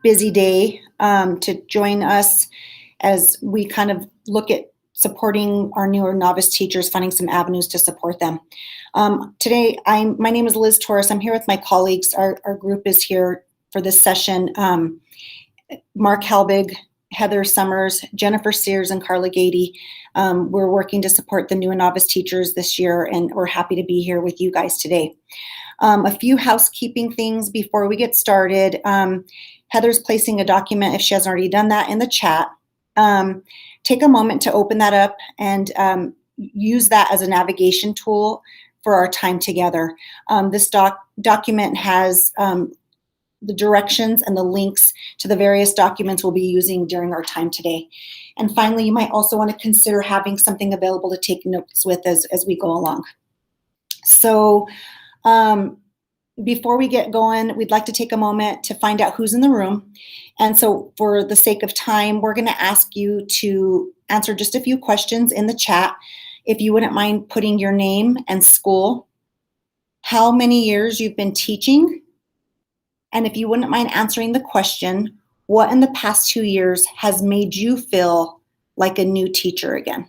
busy day to join us as we kind of look at supporting our newer novice teachers, finding some avenues to support them. Today, my name is Liz Torres. I'm here with my colleagues. Our group is here for this session. Mark Helbig, Heather Summers, Jennifer Sears, and Carla Gady. We're working to support the new and novice teachers this year, and we're happy to be here with you guys today. A few housekeeping things before we get started. Heather's placing a document, if she hasn't already done that, in the chat. Take a moment to open that up and use that as a navigation tool for our time together. This document has the directions and the links to the various documents we'll be using during our time today. And finally, you might also want to consider having something available to take notes with as we go along. So before we get going, we'd like to take a moment to find out who's in the room. And so for the sake of time, we're going to ask you to answer just a few questions in the chat. If you wouldn't mind putting your name and school, how many years you've been teaching, and if you wouldn't mind answering the question, what in the past 2 years has made you feel like a new teacher again?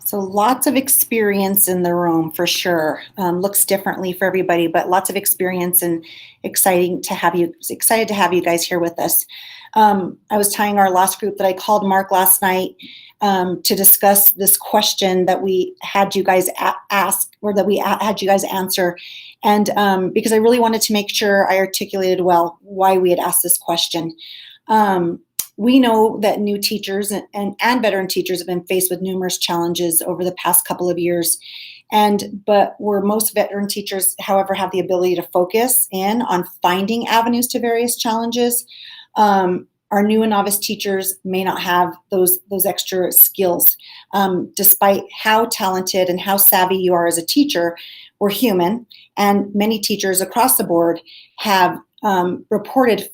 So lots of experience in the room for sure. Looks differently for everybody, but lots of experience and excited to have you guys here with us. I was telling our last group that I called Mark last night to discuss this question that we had you guys ask, or that we had you guys answer. And because I really wanted to make sure I articulated well why we had asked this question. We know that new teachers and veteran teachers have been faced with numerous challenges over the past couple of years. But where most veteran teachers, however, have the ability to focus in on finding avenues to various challenges, our new and novice teachers may not have those extra skills. Despite how talented and how savvy you are as a teacher, we're human, and many teachers across the board have reported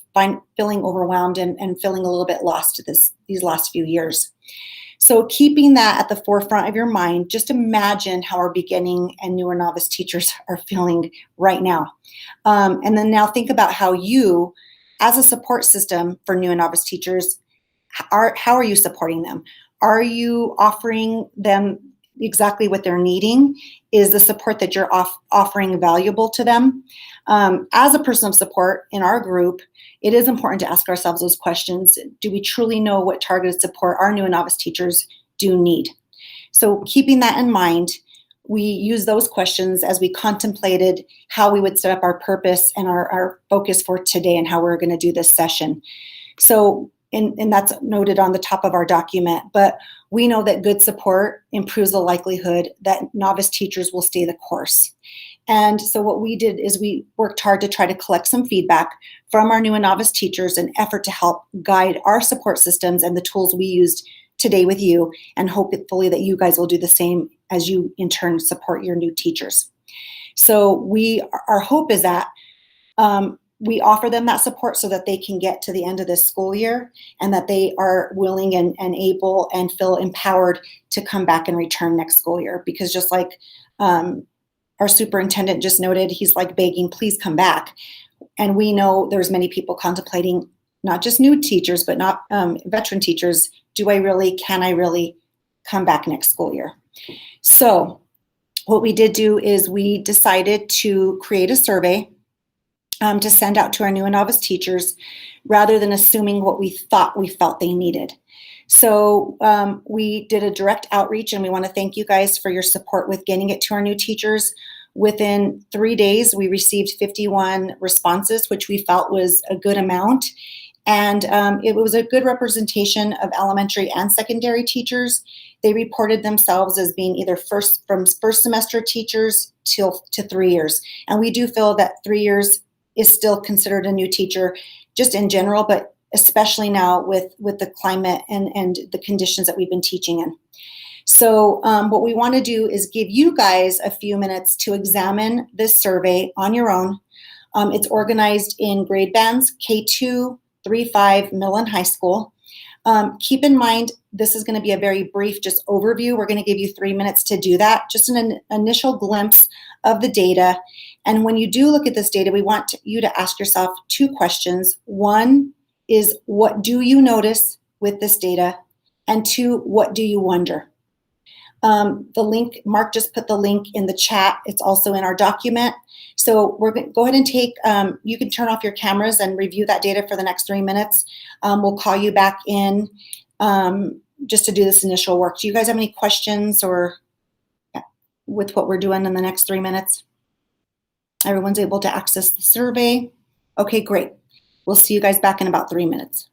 feeling overwhelmed and feeling a little bit lost these last few years. So keeping that at the forefront of your mind, just imagine how our beginning and newer novice teachers are feeling right now. And then now think about how you, as a support system for new and novice teachers, how are you supporting them? Are you offering them exactly what they're needing? Is the support that you're offering valuable to them? As a person of support in our group, it is important to ask ourselves those questions. Do we truly know what targeted support our new and novice teachers do need? So keeping that in mind, we use those questions as we contemplated how we would set up our purpose and our focus for today and how we're going to do this session. So, and that's noted on the top of our document, but we know that good support improves the likelihood that novice teachers will stay the course. And so what we did is we worked hard to try to collect some feedback from our new and novice teachers in an effort to help guide our support systems and the tools we used today with you, and hopefully that you guys will do the same as you in turn support your new teachers. So our hope is that we offer them that support so that they can get to the end of this school year and that they are willing and able and feel empowered to come back and return next school year. Because just like our superintendent just noted, he's like begging, please come back. And we know there's many people contemplating, not just new teachers, but not veteran teachers. Can I really come back next school year? So what we did do is we decided to create a survey to send out to our new and novice teachers rather than assuming what we felt they needed. So we did a direct outreach, and we want to thank you guys for your support with getting it to our new teachers. Within 3 days, we received 51 responses, which we felt was a good amount. And it was a good representation of elementary and secondary teachers. They reported themselves as being either first semester teachers to 3 years. And we do feel that 3 years is still considered a new teacher just in general, but especially now with the climate and the conditions that we've been teaching in. So what we want to do is give you guys a few minutes to examine this survey on your own. It's organized in grade bands, K2, 3, 5, middle, and high school. Keep in mind, this is going to be a very brief just overview. We're going to give you 3 minutes to do that, just an initial glimpse of the data. And when you do look at this data, we want you to ask yourself 2 questions. One is, what do you notice with this data? And 2, what do you wonder? The link, Mark just put the link in the chat. It's also in our document. So we're going to go ahead and take, you can turn off your cameras and review that data for the next 3 minutes. We'll call you back in just to do this initial work. Do you guys have any questions or with what we're doing in the next 3 minutes? Everyone's able to access the survey. Okay, great. We'll see you guys back in about 3 minutes.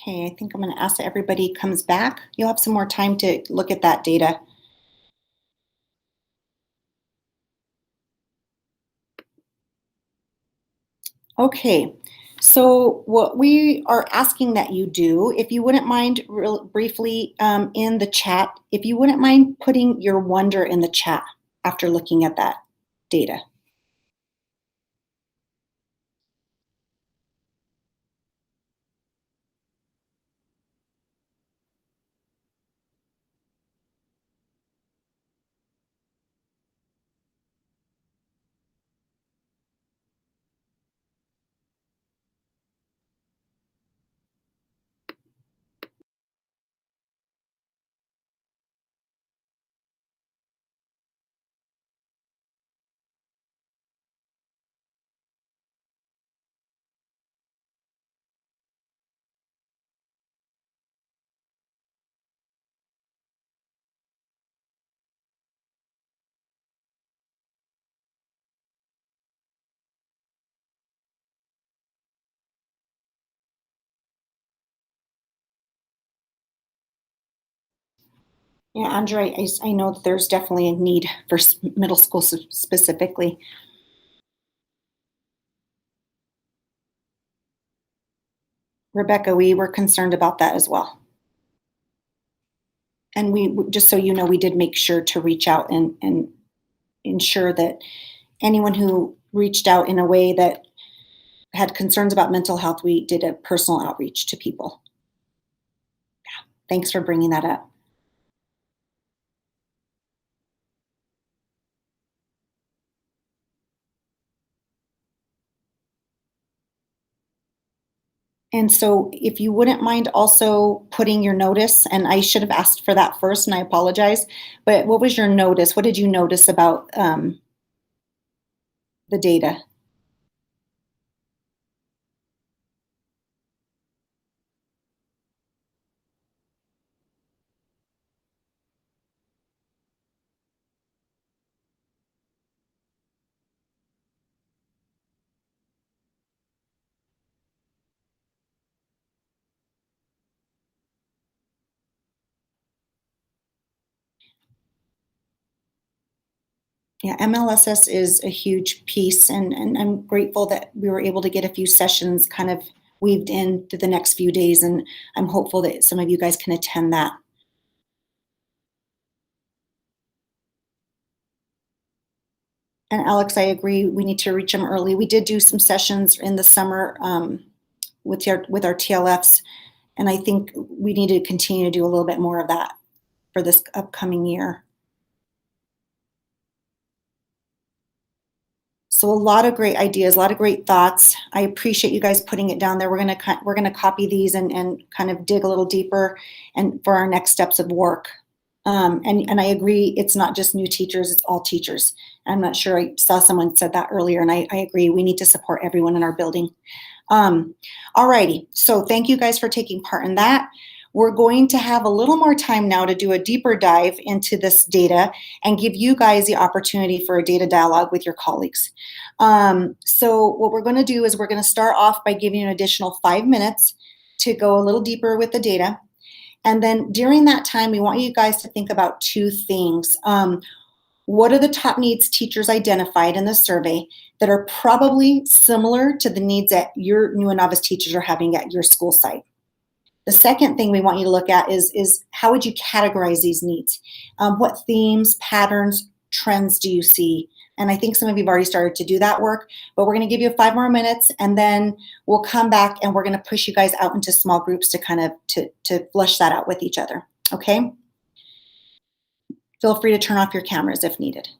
Okay, I think I'm going to ask that everybody comes back. You'll have some more time to look at that data. Okay, so what we are asking that you do, if you wouldn't mind real briefly in the chat, if you wouldn't mind putting your wonder in the chat after looking at that data. Yeah, Andrew, I know that there's definitely a need for middle school specifically. Rebecca, we were concerned about that as well. And we, just so you know, we did make sure to reach out and ensure that anyone who reached out in a way that had concerns about mental health, we did a personal outreach to people. Thanks for bringing that up. And so if you wouldn't mind also putting your notice, and I should have asked for that first, and I apologize, but what was your notice? What did you notice about the data? Yeah, MLSS is a huge piece, and I'm grateful that we were able to get a few sessions kind of weaved in through the next few days, and I'm hopeful that some of you guys can attend that. And Alex, I agree, we need to reach them early. We did do some sessions in the summer with our TLFs, and I think we need to continue to do a little bit more of that for this upcoming year. So a lot of great ideas, a lot of great thoughts. I appreciate you guys putting it down there. We're gonna copy these and kind of dig a little deeper and for our next steps of work. And I agree, it's not just new teachers, it's all teachers. I'm not sure, I saw someone said that earlier, and I agree, we need to support everyone in our building. All righty, so thank you guys for taking part in that. We're going to have a little more time now to do a deeper dive into this data and give you guys the opportunity for a data dialogue with your colleagues. So what we're going to do is we're going to start off by giving you an additional 5 minutes to go a little deeper with the data. And then during that time, we want you guys to think about two things. What are the top needs teachers identified in the survey that are probably similar to the needs that your new and novice teachers are having at your school site? The second thing we want you to look at is how would you categorize these needs? What themes, patterns, trends do you see? And I think some of you have already started to do that work, but we're going to give you 5 more minutes, and then we'll come back and we're going to push you guys out into small groups to kind of to flush that out with each other. Okay? Feel free to turn off your cameras if needed.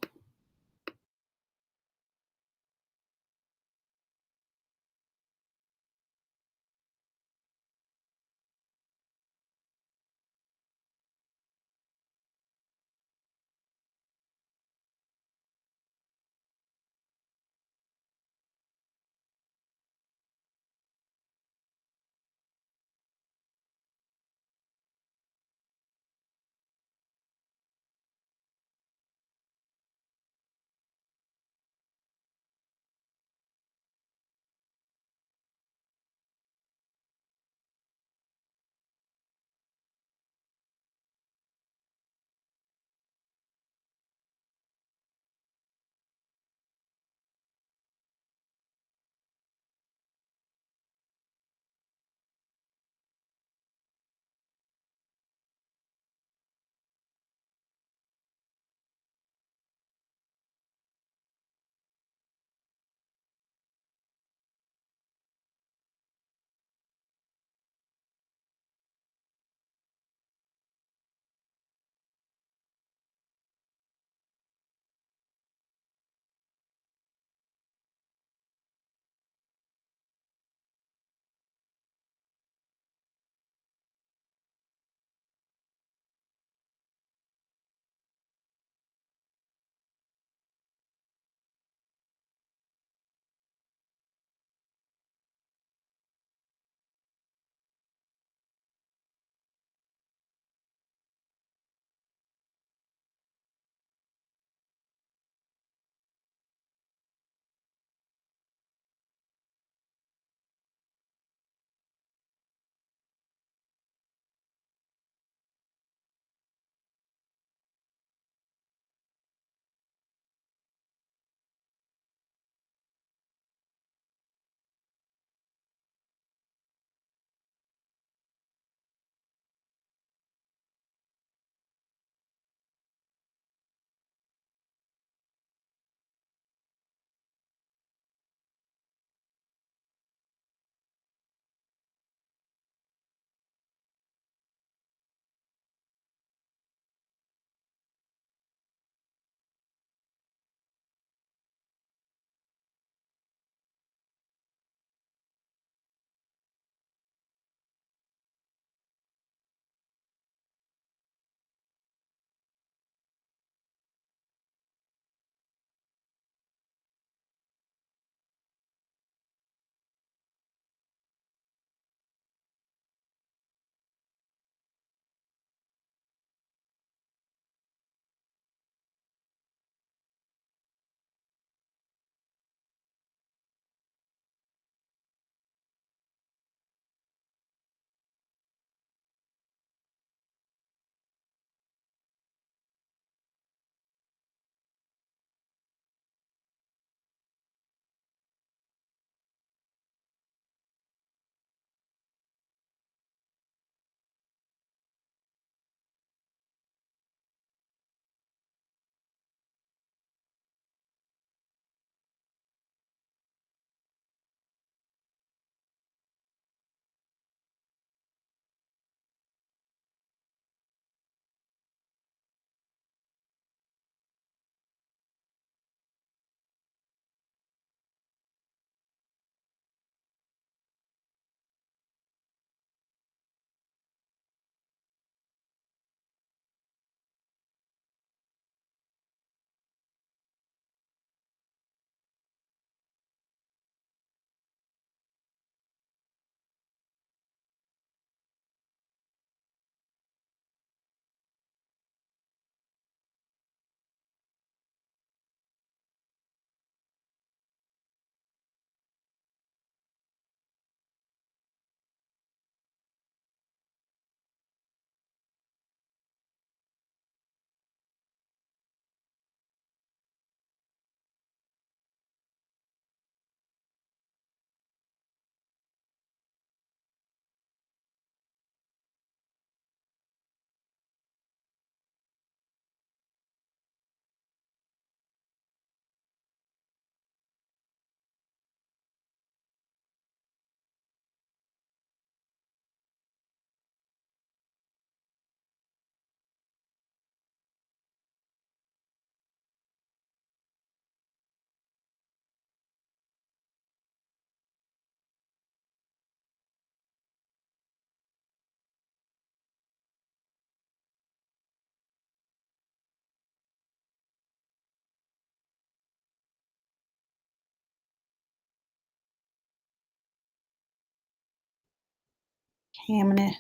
Okay, I'm going to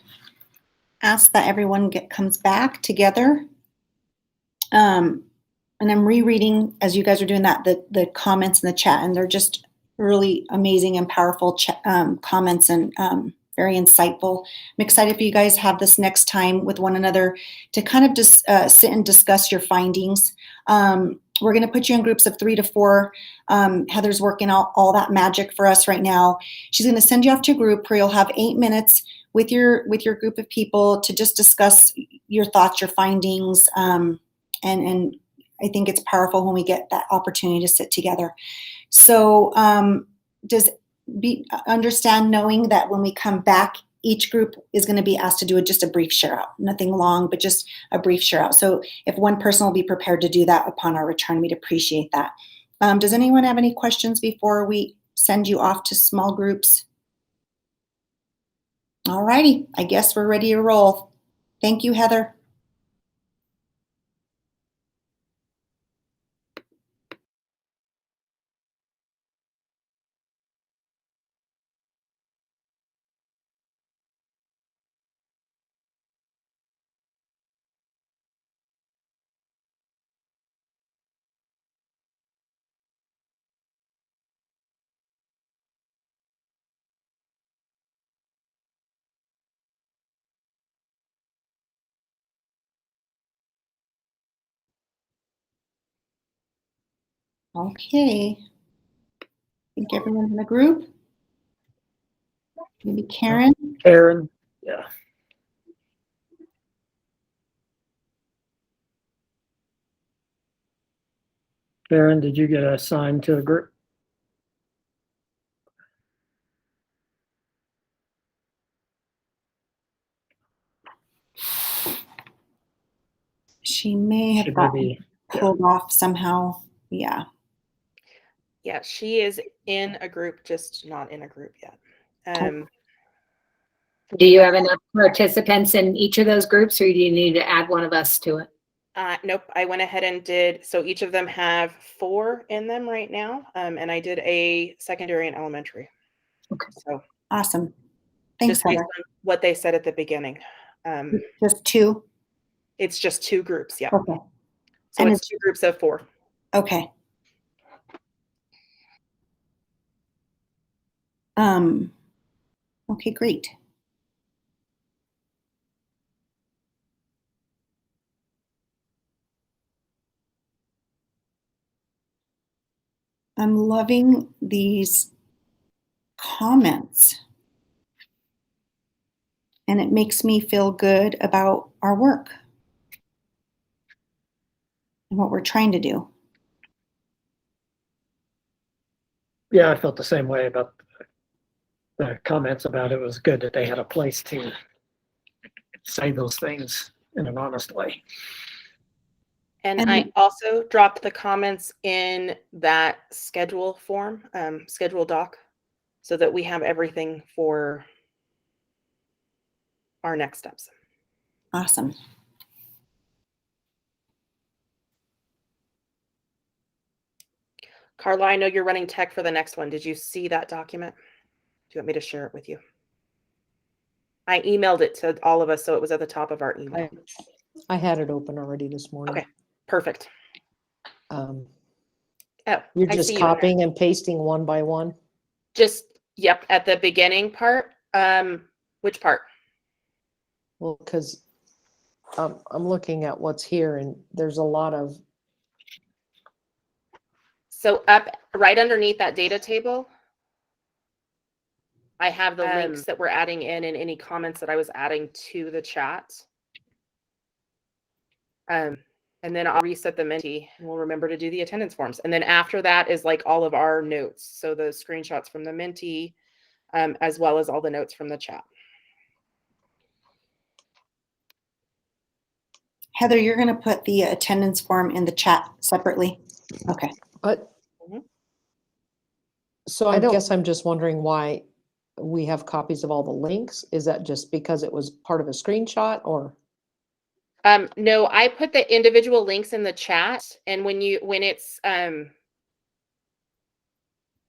ask that everyone comes back together. And I'm rereading as you guys are doing that, the comments in the chat, and they're just really amazing and powerful comments and very insightful. I'm excited for you guys to have this next time with one another to kind of just sit and discuss your findings. We're going to put you in groups of 3 to 4. Heather's working out all that magic for us right now. She's going to send you off to a group where you'll have 8 minutes with your group of people to just discuss your thoughts, your findings, and I think it's powerful when we get that opportunity to sit together. So understand knowing that when we come back, each group is going to be asked to do just a brief share out, nothing long, but just a brief share out. So if one person will be prepared to do that upon our return, we'd appreciate that. Does anyone have any questions before we send you off to small groups? All righty, I guess we're ready to roll. Thank you, Heather. Okay. I think everyone's in the group. Maybe Karen. Karen, yeah. Karen, did you get assigned to a group? She may have gotten pulled off somehow. Yeah. Yeah, she is in a group, just not in a group yet. Do you have enough participants in each of those groups, or do you need to add one of us to it? Nope, I went ahead and did, so each of them have 4 in them right now, and I did a secondary and elementary. Okay. So awesome. Thanks, just based Heather. on what they said at the beginning. Just 2? It's just 2 groups, yeah. Okay. So it's 2 groups of 4. Okay. Okay, great. I'm loving these comments. And it makes me feel good about our work and what we're trying to do. Yeah, I felt the same way about the comments about it. Was good that they had a place to say those things in an honest way. And I also dropped the comments in that schedule form, schedule doc, so that we have everything for our next steps. Awesome. Carla, I know you're running tech for the next one. Did you see that document? Do you want me to share it with you? I emailed it to all of us, so it was at the top of our email. I had it open already this morning. Okay, perfect. You're just copying and pasting one by one? Just, yep, at the beginning part. Which part? Well, because I'm looking at what's here, and there's a lot of... So up right underneath that data table, I have the links that we're adding in and any comments that I was adding to the chat. And then I'll reset the Menti, and we'll remember to do the attendance forms. And then after that is like all of our notes. So the screenshots from the Menti, as well as all the notes from the chat. Heather, you're going to put the attendance form in the chat separately. Okay. But so I guess I'm just wondering why we have copies of all the links. Is that just because it was part of a screenshot, or? No, I put the individual links in the chat, and when it's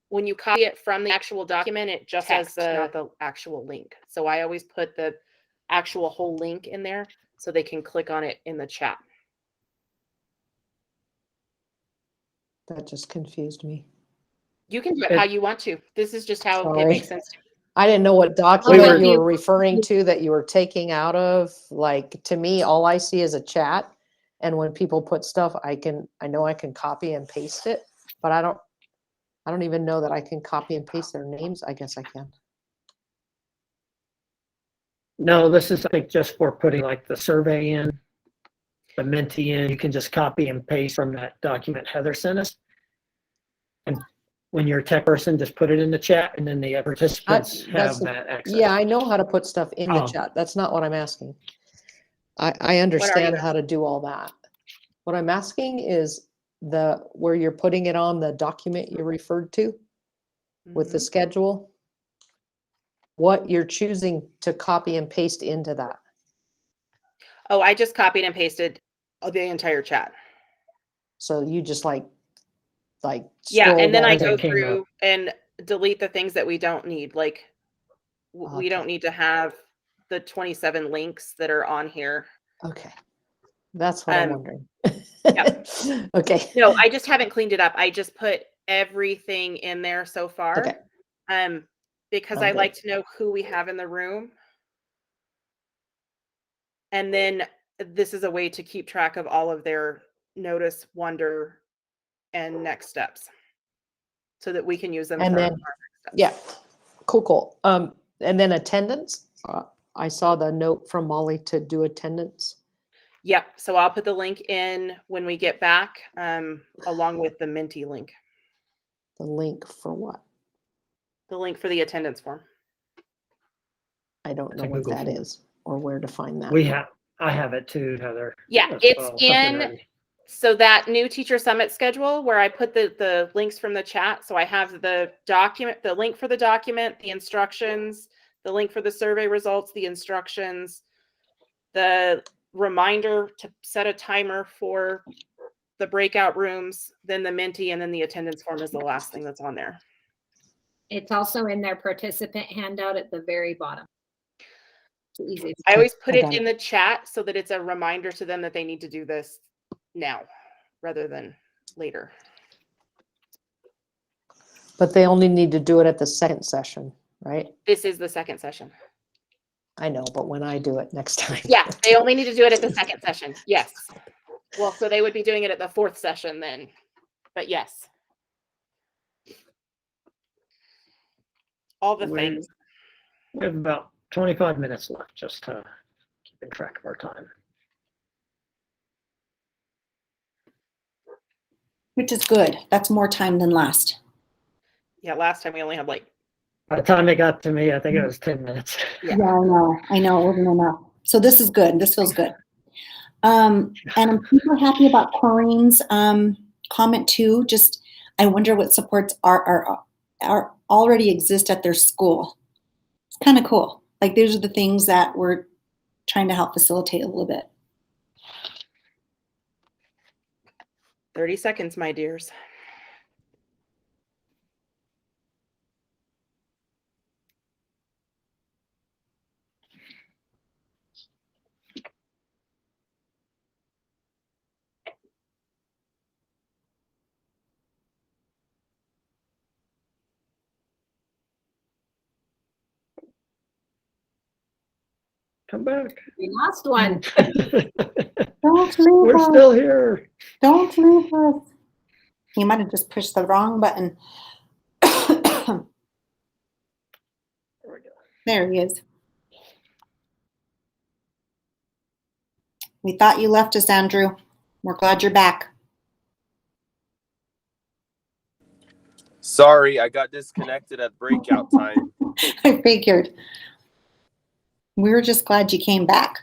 when you copy it from the actual document, it just says not the actual link. So I always put the actual whole link in there so they can click on it in the chat. That just confused me. You can do it how you want to. This is just how it Sorry. makes sense to me. I didn't know what were- document you were referring to that you were taking out of. Like, to me, all I see is a chat. And when people put stuff, I know I can copy and paste it, but I don't even know that I can copy and paste their names. I guess I can. No, this is, I think, just for putting like the survey in, the Menti in. You can just copy and paste from that document Heather sent us. And when you're a tech person, just put it in the chat, and then the participants have that access. Yeah, I know how to put stuff in the Oh. chat. That's not what I'm asking. I understand how to do all that. What I'm asking is where you're putting it on the document you referred to with the Mhm. schedule, what you're choosing to copy and paste into that. Oh, I just copied and pasted the entire chat. So you just like Yeah, scroll and then I down go Everything came through and delete the things that we don't need. Like we Okay. don't need to have the 27 links that are on here. Okay. That's what I'm Um, wondering. yep. Okay. No, I just haven't cleaned it up. I just put everything in there so far. Okay. Because I'm I good. like to know who we have in the room. And then this is a way to keep track of all of their notice, wonder, and next steps so that we can use them And for then- our next steps. Yeah. Cool. And then attendance. I saw the note from Molly to do attendance. Yep. So I'll put the link in when we get back, along with the Menti link, The link for what? the link for the attendance form. I don't It's know a what Google that form. is or where to find that. I have it too, Heather. Yeah, as it's well, something in. ready. So that new teacher summit schedule where I put the links from the chat. So I have the document, the link for the document, the instructions, the link for the survey results, the instructions, the reminder to set a timer for the breakout rooms, then the Menti, and then the attendance form is the last thing that's on there. It's also in their participant handout at the very bottom. It's the easiest. I always put I it got it. in the chat so that it's a reminder to them that they need to do this now rather than later. But they only need to do it at the second session, right? This is the second session. I know, but when I do it next time. Yeah, they only need to do it at the second session. Yes. Well, so they would be doing it at the fourth session then. But yes. All the We- things. We have about 25 minutes left, just keeping track of our time. Which is good. That's more time than last. Yeah, last time we only had like, By the time it got to me, I think it was 10 minutes. yeah. Yeah, I know, it wasn't enough. So this is good. This feels good. And I'm super happy about Corrine's comment too. Just, I wonder what supports are already exist at their school. It's kind of cool. Like those are the things that we're trying to help facilitate a little bit. 30 seconds, my dears. Come back. We lost one. Don't leave We're us. still here. Don't leave us. You might have just pushed the wrong button. There we go. There he is. We thought you left us, Andrew. We're glad you're back. Sorry, I got disconnected at breakout time. I figured. We were just glad you came back.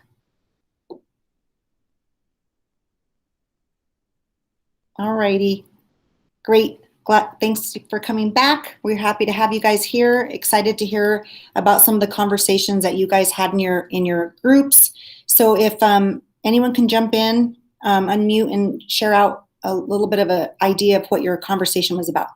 All righty. Great. Thanks for coming back. We're happy to have you guys here. Excited to hear about some of the conversations that you guys had in your groups. So if anyone can jump in, unmute and share out a little bit of an idea of what your conversation was about.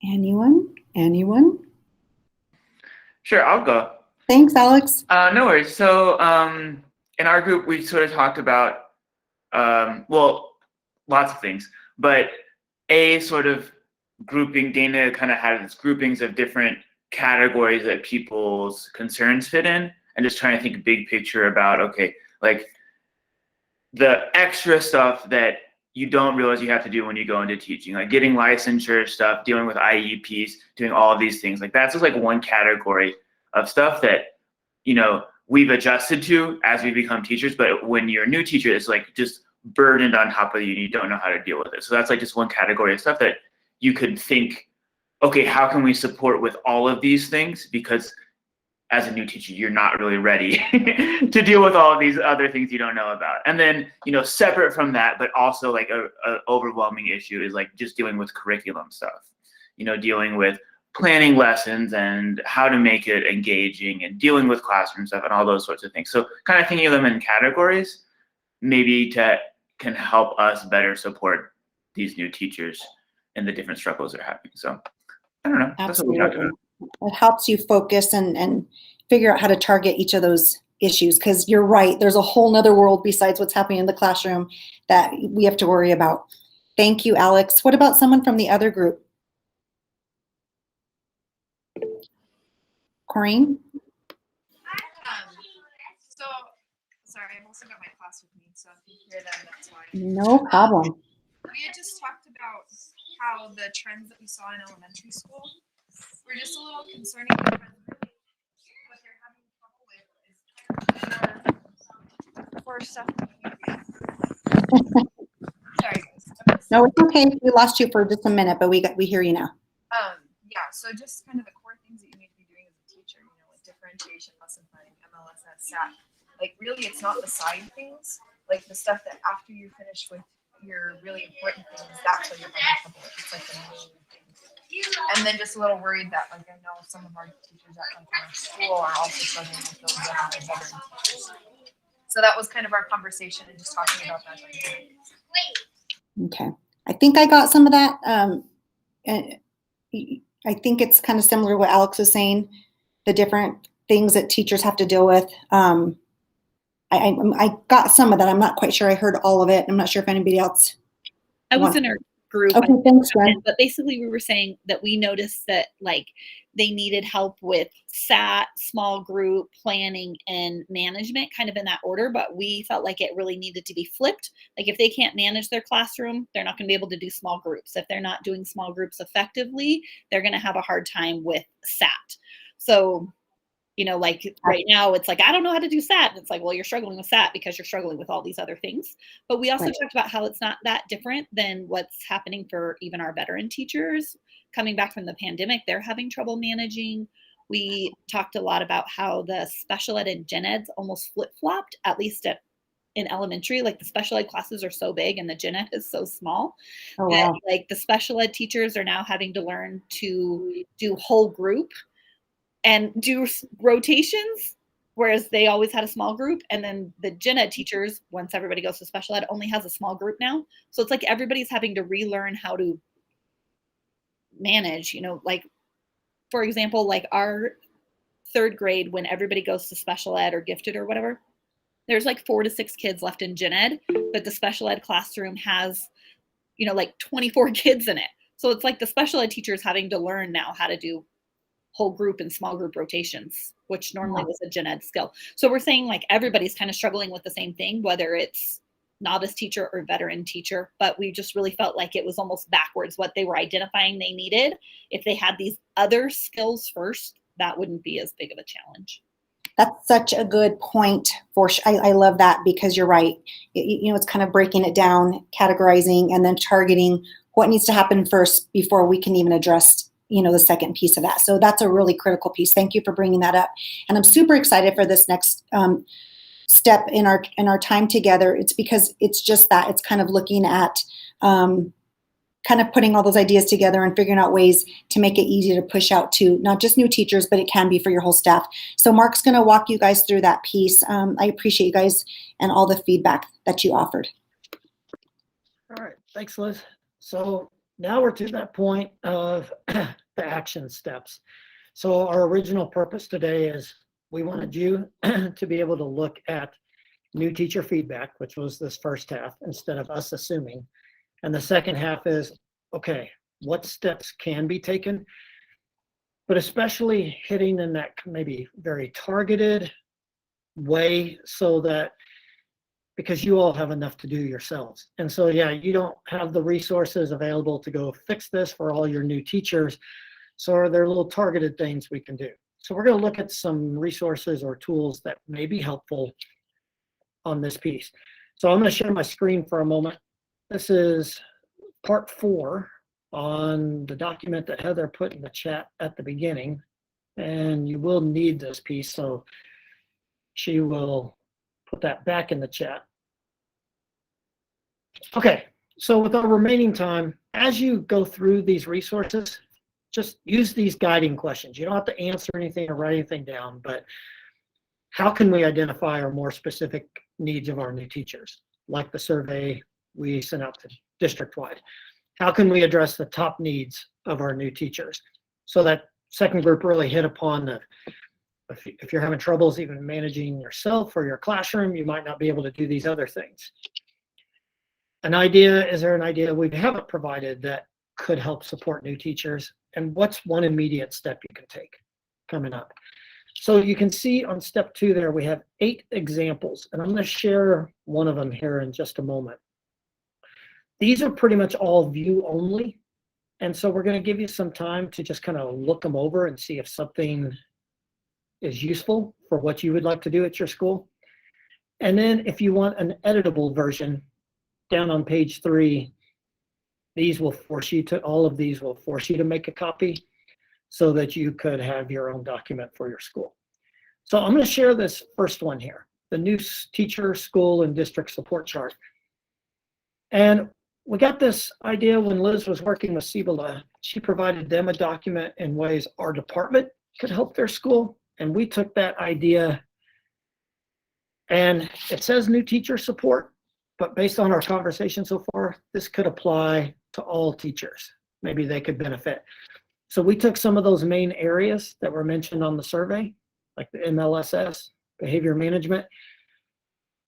Anyone? Anyone? Sure, I'll go. Thanks, Alex. No worries. So in our group, we sort of talked about, well, lots of things, but sort of grouping, Dana kind of had these groupings of different categories that people's concerns fit in, and just trying to think big picture about, okay, like the extra stuff that you don't realize you have to do when you go into teaching, like getting licensure stuff, dealing with IEPs, doing all of these things. Like that's just like one category of stuff that, you know, we've adjusted to as we become teachers. But when you're a new teacher, it's like just burdened on top of you and you don't know how to deal with it. So that's like just one category of stuff that you could think, okay, how can we support with all of these things? Because as a new teacher, you're not really ready to deal with all of these other things you don't know about. And then, you know, separate from that, but also like a overwhelming issue is like just dealing with curriculum stuff, you know, dealing with planning lessons and how to make it engaging and dealing with classroom stuff and all those sorts of things. So kind of thinking of them in categories, maybe can help us better support these new teachers and the different struggles they're having. So I don't know. That's what we talked about. It helps you focus and figure out how to target each of those issues, because you're right, there's a whole nother world besides what's happening in the classroom that we have to worry about. Thank you, Alex. What about someone from the other group? Corinne? So, sorry, I've also got my class with me, so if you hear them, that's why. No problem. We had just talked about how the trends that we saw in elementary school were just a little concerning because really what they're having trouble with is for stuff. Sorry, guys. No, it's okay. We lost you for just a minute, but we hear you now. Yeah, so just kind of the core things that you need to be doing as a teacher, you know, like differentiation, lesson planning, MLSS, SAT. Like really, it's not the side things, like the stuff that after you finish with your really important things, that's what you're having trouble with. It's like the main things. And then just a little worried that, like, I know some of our teachers at like our school are also struggling with those veteran teachers. So that was kind of our conversation and just talking about that. Okay. I think I got some of that. And I think it's kind of similar to what Alex was saying, the different things that teachers have to deal with. I got some of that. I'm not quite sure I heard all of it. I'm not sure if anybody else. I was in our group. Okay, thanks, Jen. But basically we were saying that we noticed that like they needed help with SAT, small group, planning, and management, kind of in that order. But we felt like it really needed to be flipped. Like if they can't manage their classroom, they're not going to be able to do small groups. If they're not doing small groups effectively, they're going to have a hard time with SAT. So, you know, like right now it's like, I don't know how to do SAT. And it's like, well, you're struggling with SAT because you're struggling with all these other things. But we also talked about how it's not that different than what's happening for even our veteran teachers coming back from the pandemic. They're having trouble managing. We talked a lot about how the special ed and gen eds almost flip-flopped, at least in elementary. Like the special ed classes are so big and the gen ed is so small. Oh, wow. Like the special ed teachers are now having to learn to do whole group and do rotations, whereas they always had a small group. And then the gen ed teachers, once everybody goes to special ed, only has a small group now. So it's like everybody's having to relearn how to manage, you know, like, for example, like our third grade, when everybody goes to special ed or gifted or whatever, there's like 4 to 6 kids left in gen ed, but the special ed classroom has, you know, like 24 kids in it. So it's like the special ed teachers having to learn now how to do whole group and small group rotations, which normally was a gen ed skill. So we're saying like everybody's kind of struggling with the same thing, whether it's novice teacher or veteran teacher, but we just really felt like it was almost backwards what they were identifying they needed. If they had these other skills first, that wouldn't be as big of a challenge. That's such a good point. I love that, because you're right. You know, it's kind of breaking it down, categorizing, and then targeting what needs to happen first before we can even address, you know, the second piece of that. So that's a really critical piece. Thank you for bringing that up. And I'm super excited for this next step in our time together. It's because it's just that it's kind of looking at kind of putting all those ideas together and figuring out ways to make it easy to push out to not just new teachers, but it can be for your whole staff. So Mark's going to walk you guys through that piece. I appreciate you guys and all the feedback that you offered. All right, thanks, Liz. So now we're to that point of the action steps. So our original purpose today is we wanted you to be able to look at new teacher feedback, which was this first half, instead of us assuming. And the second half is, okay, what steps can be taken, but especially hitting in that maybe very targeted way, so that, because you all have enough to do yourselves. And so, yeah, you don't have the resources available to go fix this for all your new teachers. So are there little targeted things we can do? So we're going to look at some resources or tools that may be helpful on this piece. So I'm going to share my screen for a moment. This is part 4 on the document that Heather put in the chat at the beginning. And you will need this piece, so she will put that back in the chat. Okay, so with our remaining time, as you go through these resources, just use these guiding questions. You don't have to answer anything or write anything down, but how can we identify our more specific needs of our new teachers, like the survey we sent out to district-wide? How can we address the top needs of our new teachers? So that second group really hit upon the, if you're having troubles even managing yourself or your classroom, you might not be able to do these other things. An idea, is there an idea we haven't provided that could help support new teachers? And what's one immediate step you can take coming up? So you can see on step 2 there, we have 8 examples, and I'm going to share one of them here in just a moment. These are pretty much all view only. And so we're going to give you some time to just kind of look them over and see if something is useful for what you would like to do at your school. And then if you want an editable version, down on page 3, these will force you to, all of these will force you to make a copy so that you could have your own document for your school. So I'm going to share this first one here, the new teacher, school, and district support chart. And we got this idea when Liz was working with Cibola. She provided them a document in ways our department could help their school. And we took that idea, and it says new teacher support, but based on our conversation so far, this could apply to all teachers. Maybe they could benefit. So we took some of those main areas that were mentioned on the survey, like the MLSS, behavior management,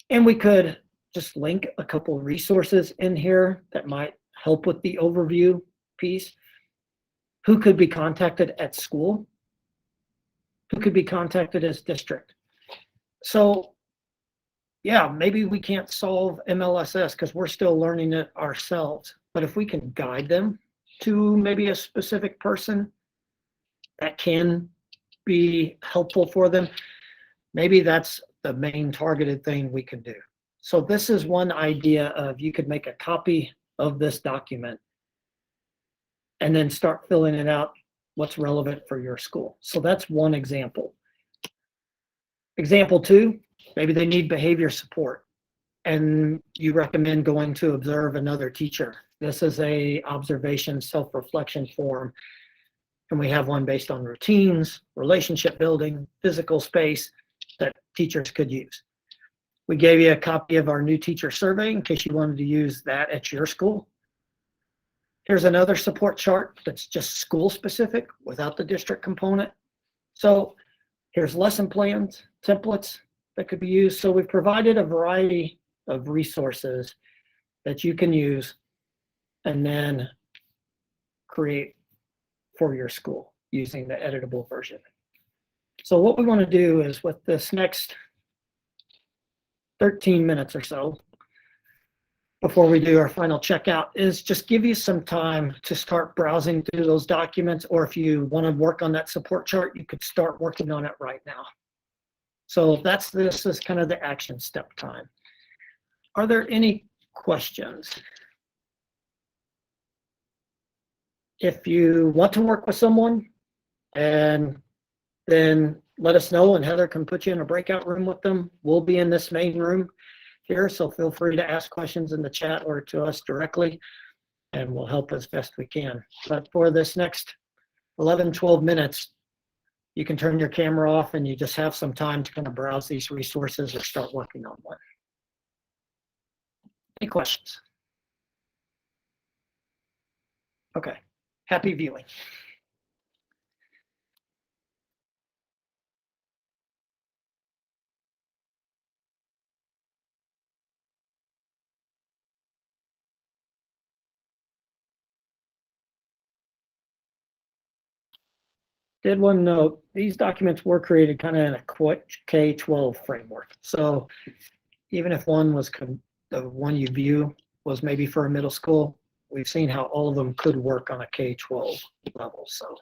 and we could just link a couple resources in here that might help with the overview piece. Who could be contacted at school? Who could be contacted as district? So yeah, maybe we can't solve MLSS because we're still learning it ourselves, but if we can guide them to maybe a specific person that can be helpful for them, maybe that's the main targeted thing we can do. So this is one idea of, you could make a copy of this document and then start filling it out what's relevant for your school. So that's one example. Example 2, maybe they need behavior support and you recommend going to observe another teacher. This is a observation self-reflection form, and we have one based on routines, relationship building, physical space that teachers could use. We gave you a copy of our new teacher survey in case you wanted to use that at your school. Here's another support chart that's just school specific without the district component. So here's lesson plans, templates that could be used. So we've provided a variety of resources that you can use and then create for your school using the editable version. So what we want to do is, with this next 13 minutes or so, before we do our final checkout, is just give you some time to start browsing through those documents, or if you want to work on that support chart, you could start working on it right now. So this is kind of the action step time. Are there any questions? If you want to work with someone, and then let us know, and Heather can put you in a breakout room with them. We'll be in this main room here, so feel free to ask questions in the chat or to us directly, and we'll help as best we can. But for this next 11, 12 minutes, you can turn your camera off and you just have some time to kind of browse these resources or start working on one. Any questions? Okay. Happy viewing. Did want to note, these documents were created kind of in a K-12 framework. So even if one was the one you view was maybe for a middle school, we've seen how all of them could work on a K-12 level. So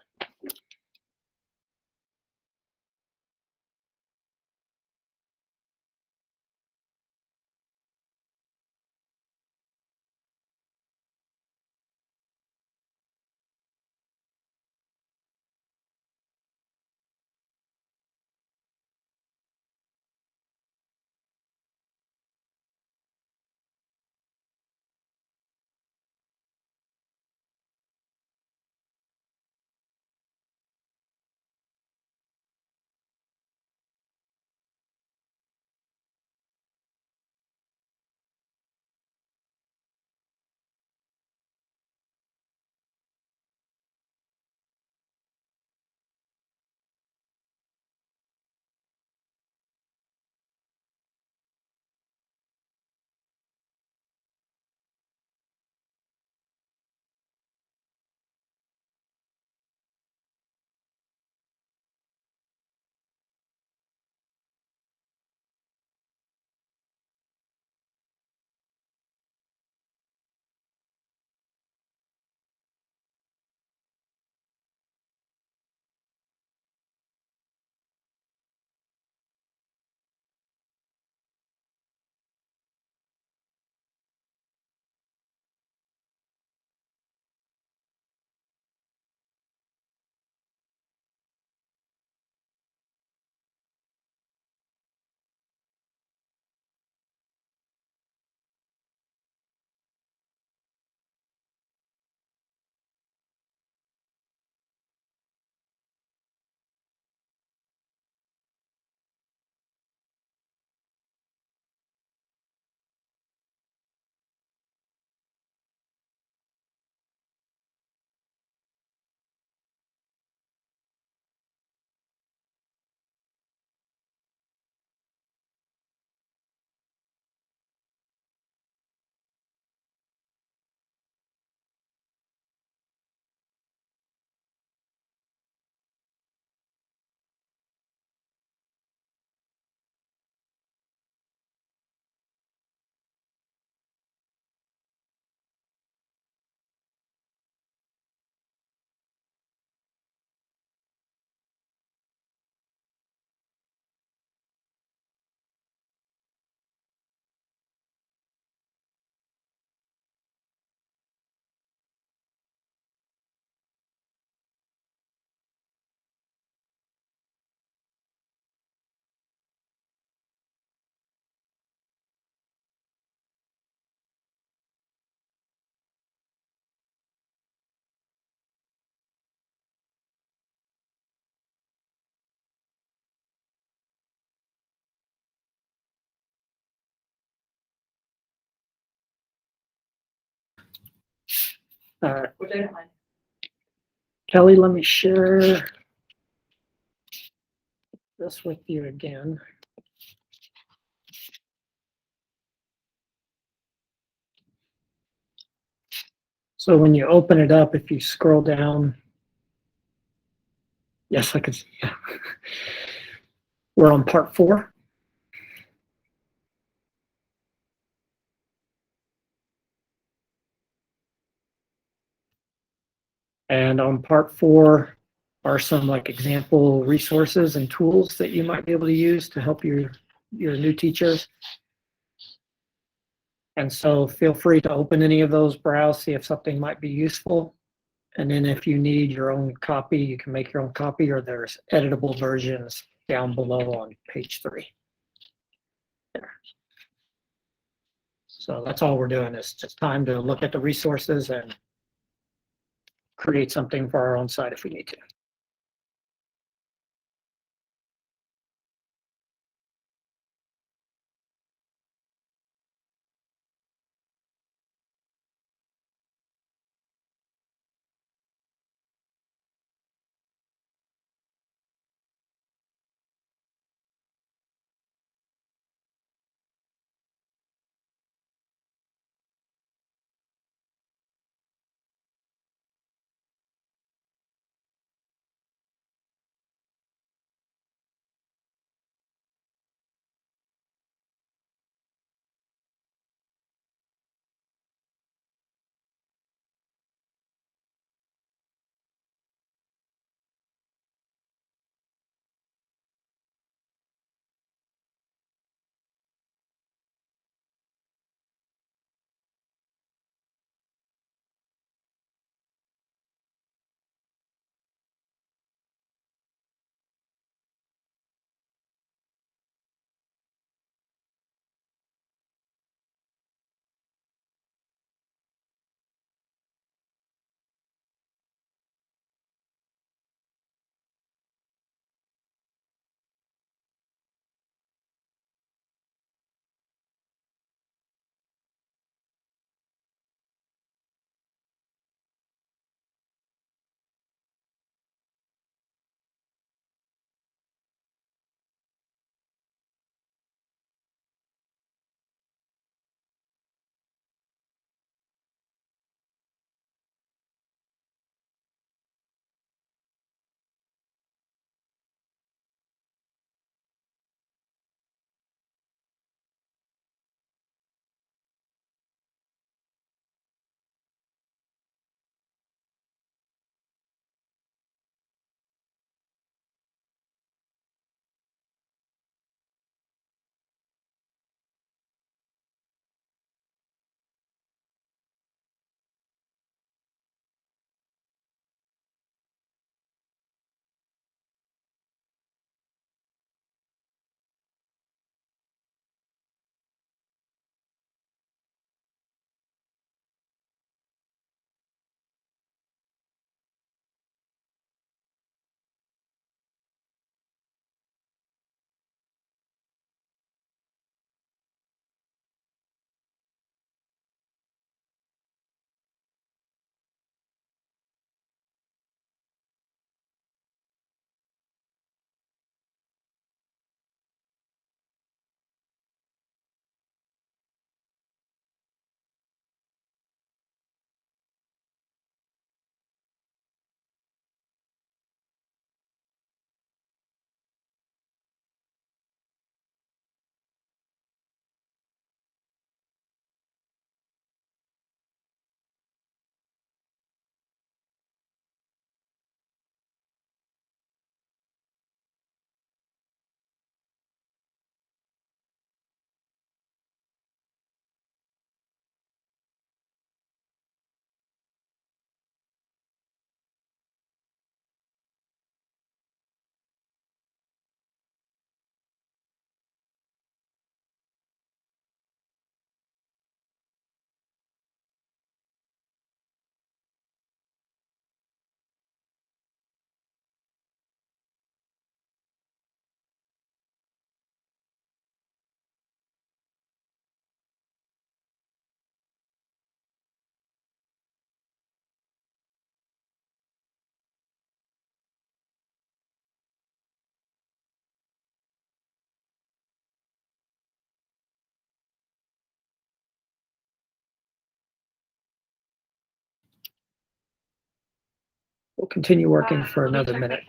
uh, Kelly, let me share this with you again. So when you open it up, if you scroll down, yes, I can see. Yeah. We're on part 4. And on part 4 are some like example resources and tools that you might be able to use to help your new teachers. And so feel free to open any of those, browse, see if something might be useful. And then if you need your own copy, you can make your own copy, or there's editable versions down below on page 3. There. So that's all we're doing, is just time to look at the resources and create something for our own site if we need to. We'll continue working for another minute.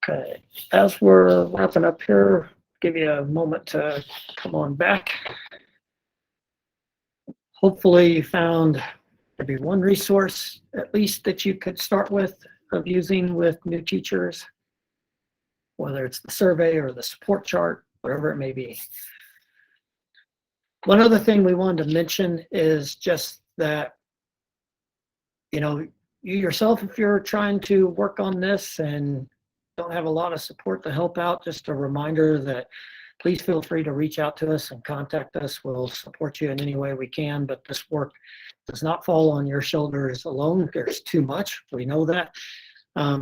Okay, as we're wrapping up here, give you a moment to come on back. Hopefully you found maybe one resource at least that you could start with of using with new teachers, whether it's the survey or the support chart, whatever it may be. One other thing we wanted to mention is just that, you know, you yourself, if you're trying to work on this and don't have a lot of support to help out, just a reminder that please feel free to reach out to us and contact us. We'll support you in any way we can, but this work does not fall on your shoulders alone. There's too much, we know that.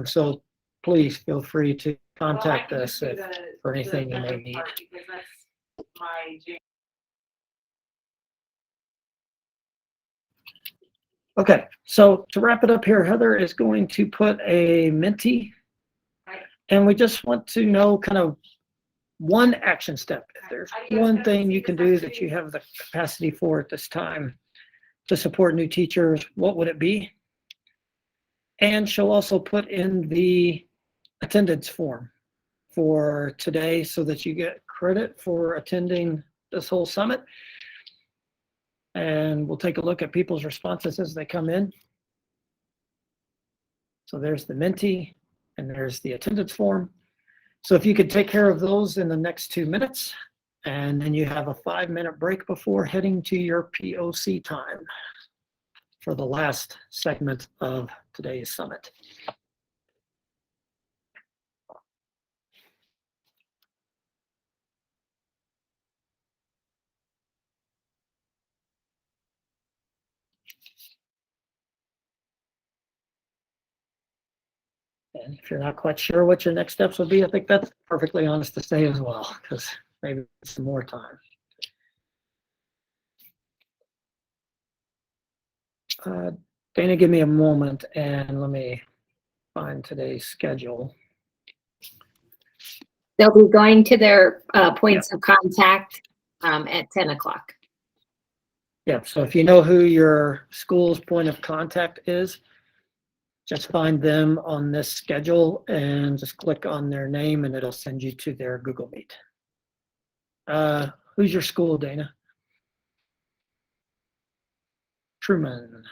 So please feel free to contact us for anything you may need. Okay, so to wrap it up here, Heather is going to put a Menti, and we just want to know kind of one action step. If there's one thing you can do that you have the capacity for at this time to support new teachers, what would it be? And she'll also put in the attendance form for today so that you get credit for attending this whole summit. And we'll take a look at people's responses as they come in. So there's the Menti and there's the attendance form. So if you could take care of those in the next 2 minutes, and then you have a 5-minute break before heading to your POC time for the last segment of today's summit. And if you're not quite sure what your next steps will be, I think that's perfectly honest to say as well, because maybe some more time. Dana, give me a moment and let me find today's schedule. They'll be going to their points of contact at 10 o'clock. Yeah, so if you know who your school's point of contact is, just find them on this schedule and just click on their name and it'll send you to their Google Meet. Who's your school, Dana? Truman.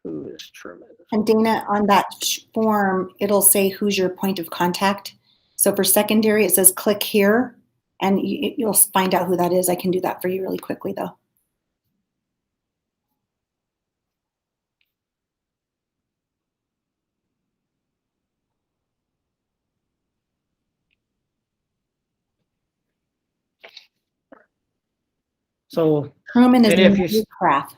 Who is Truman? And Dana, on that form, it'll say who's your point of contact. So for secondary, it says click here, and you'll find out who that is. I can do that for you really quickly, though. So Truman is if you Craft.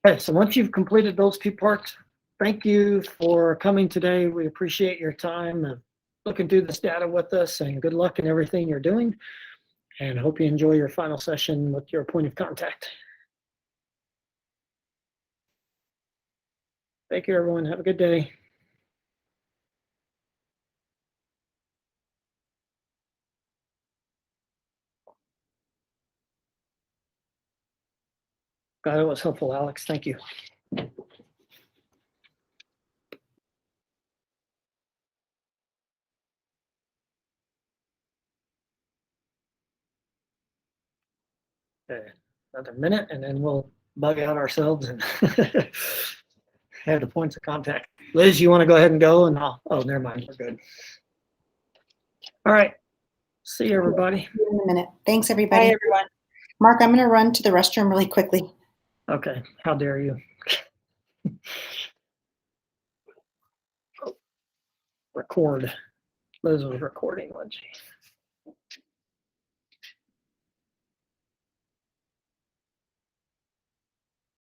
okay, so once you've completed those 2 parts, thank you for coming today. We appreciate your time and looking through this data with us, and good luck in everything you're doing. And hope you enjoy your final session with your point of contact. Thank you, everyone. Have a good day. Glad it was helpful, Alex. Thank you. Okay, another minute, and then we'll bug out ourselves and have the points of contact. Liz, you want to go ahead and go, and oh, never mind, we're good. All right. See you, everybody. See you in a minute. Thanks, Bye, everybody. everyone. Mark, I'm going to run to the restroom really quickly. Okay, how dare you? Record. Liz was recording, wasn't she?